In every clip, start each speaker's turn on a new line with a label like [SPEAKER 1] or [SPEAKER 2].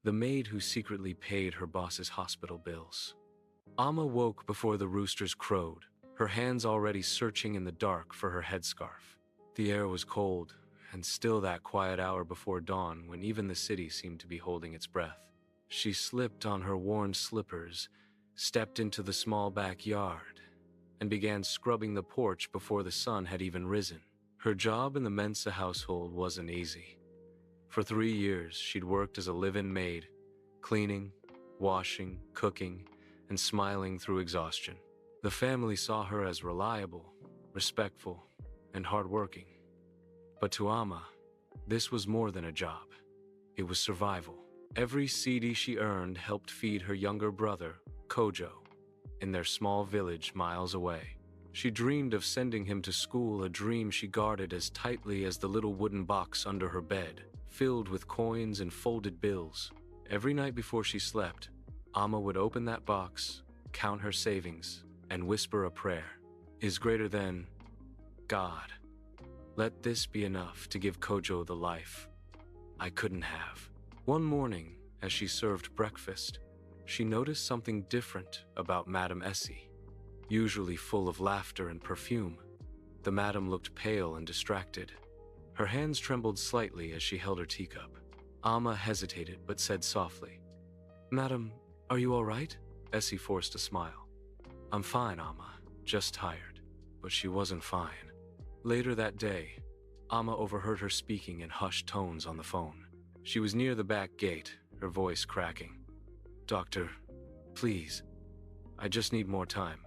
[SPEAKER 1] the maid who secretly paid her boss's hospital bills. Amma woke before the roosters crowed, her hands already searching in the dark for her headscarf. The air was cold, and still that quiet hour before dawn when even the city seemed to be holding its breath. She slipped on her worn slippers, stepped into the small backyard, and began scrubbing the porch before the sun had even risen. Her job in the Mensa household wasn't easy. For 3 years, she'd worked as a live-in maid, cleaning, washing, cooking, and smiling through exhaustion. The family saw her as reliable, respectful, and hardworking. But to Amma, this was more than a job. It was survival. Every CD she earned helped feed her younger brother, Kojo, in their small village miles away. She dreamed of sending him to school, a dream she guarded as tightly as the little wooden box under her bed, filled with coins and folded bills. Every night before she slept, Amma would open that box, count her savings, and whisper a prayer. Is greater than God. Let this be enough to give Kojo the life I couldn't have. One morning, as she served breakfast, she noticed something different about Madame Essie. Usually full of laughter and perfume, the madam looked pale and distracted. Her hands trembled slightly as she held her teacup. Amma hesitated but said softly, "Madam, are you all right?" Essie forced a smile. "I'm fine, Amma, just tired." But she wasn't fine. Later that day, Amma overheard her speaking in hushed tones on the phone. She was near the back gate, her voice cracking. "Doctor, please, I just need more time.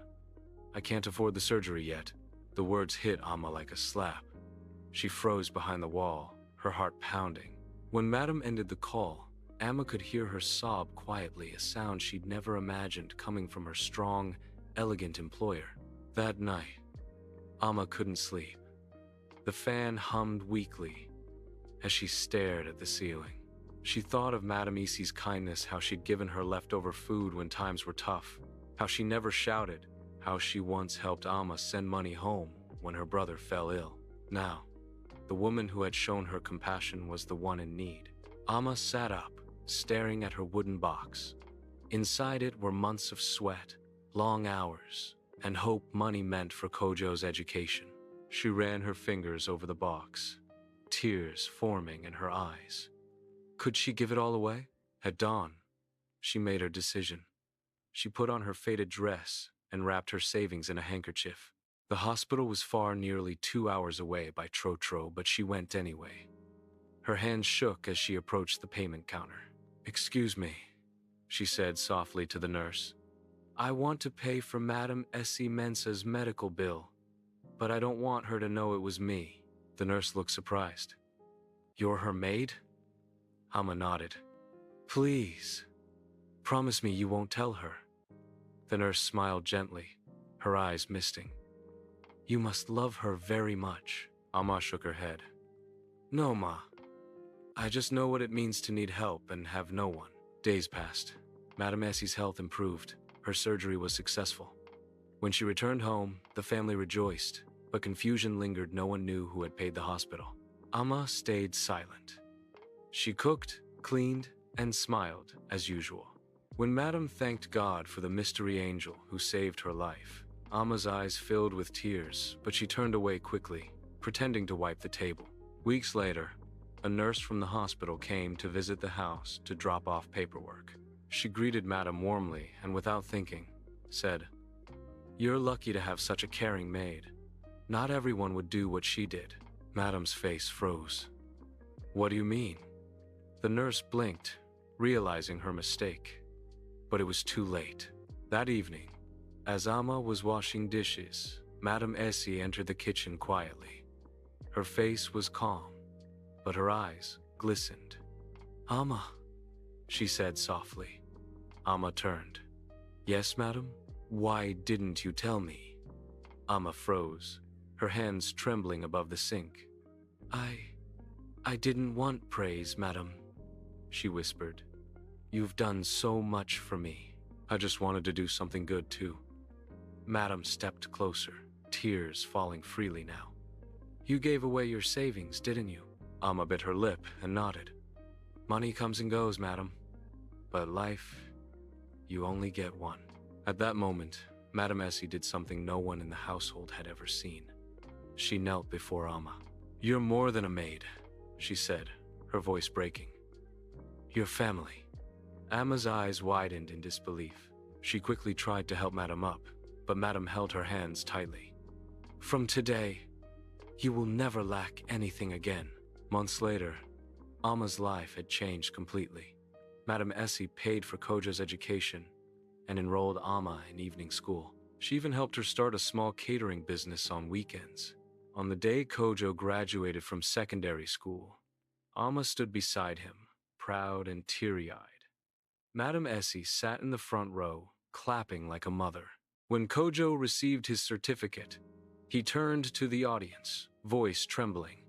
[SPEAKER 1] I can't afford the surgery yet." The words hit Amma like a slap. She froze behind the wall, her heart pounding. When Madam ended the call, Amma could hear her sob quietly, a sound she'd never imagined coming from her strong, elegant employer. That night, Amma couldn't sleep. The fan hummed weakly as she stared at the ceiling. She thought of Madame Essie's kindness, how she'd given her leftover food when times were tough, how she never shouted, how she once helped Amma send money home when her brother fell ill. Now, the woman who had shown her compassion was the one in need. Amma sat up, staring at her wooden box. Inside it were months of sweat, long hours, and hope money meant for Kojo's education. She ran her fingers over the box, tears forming in her eyes. Could she give it all away? At dawn, she made her decision. She put on her faded dress and wrapped her savings in a handkerchief. The hospital was far, nearly 2 hours away by trotro, but she went anyway. Her hands shook as she approached the payment counter. "Excuse me," she said softly to the nurse. "I want to pay for Madame Essie Mensa's medical bill, but I don't want her to know it was me." The nurse looked surprised. "You're her maid?" Amma nodded. "Please, promise me you won't tell her." The nurse smiled gently, her eyes misting. "You must love her very much." Amma shook her head. "No, Ma. I just know what it means to need help and have no one." Days passed. Madame Essie's health improved. Her surgery was successful. When she returned home, the family rejoiced, but confusion lingered. No one knew who had paid the hospital. Amma stayed silent. She cooked, cleaned, and smiled as usual. When Madame thanked God for the mystery angel who saved her life, Amma's eyes filled with tears, but she turned away quickly, pretending to wipe the table. Weeks later, a nurse from the hospital came to visit the house to drop off paperwork. She greeted Madame warmly and without thinking, said, "You're lucky to have such a caring maid. Not everyone would do what she did." Madame's face froze. "What do you mean?" The nurse blinked, realizing her mistake. But it was too late. That evening, as Amma was washing dishes, Madame Essie entered the kitchen quietly. Her face was calm, but her eyes glistened. "Amma," she said softly. Amma turned. "Yes, madam? Why didn't you tell me?" Amma froze, her hands trembling above the sink. I didn't want praise, madam," she whispered. "You've done so much for me. I just wanted to do something good too." Madam stepped closer, tears falling freely now. "You gave away your savings, didn't you?" Amma bit her lip and nodded. "Money comes and goes, madam. But life, you only get one. At that moment, Madame Essie did something no one in the household had ever seen. She knelt before Amma. "You're more than a maid," she said, her voice breaking. "You're family." Amma's eyes widened in disbelief. She quickly tried to help Madame up, but Madame held her hands tightly. "From today, you will never lack anything again." Months later, Amma's life had changed completely. Madame Essie paid for Koja's education and enrolled Amma in evening school. She even helped her start a small catering business on weekends. On the day Kojo graduated from secondary school, Amma stood beside him, proud and teary-eyed. Madame Essie sat in the front row, clapping like a mother. When Kojo received his certificate, he turned to the audience, voice trembling.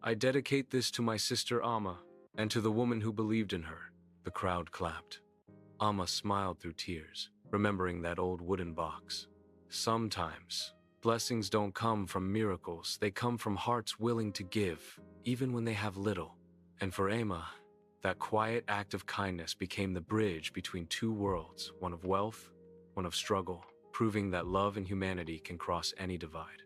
[SPEAKER 1] "I dedicate this to my sister Amma and to the woman who believed in her." The crowd clapped. Amma smiled through tears, remembering that old wooden box. Sometimes, blessings don't come from miracles, they come from hearts willing to give, even when they have little. And for Amma, that quiet act of kindness became the bridge between two worlds, one of wealth, one of struggle, proving that love and humanity can cross any divide.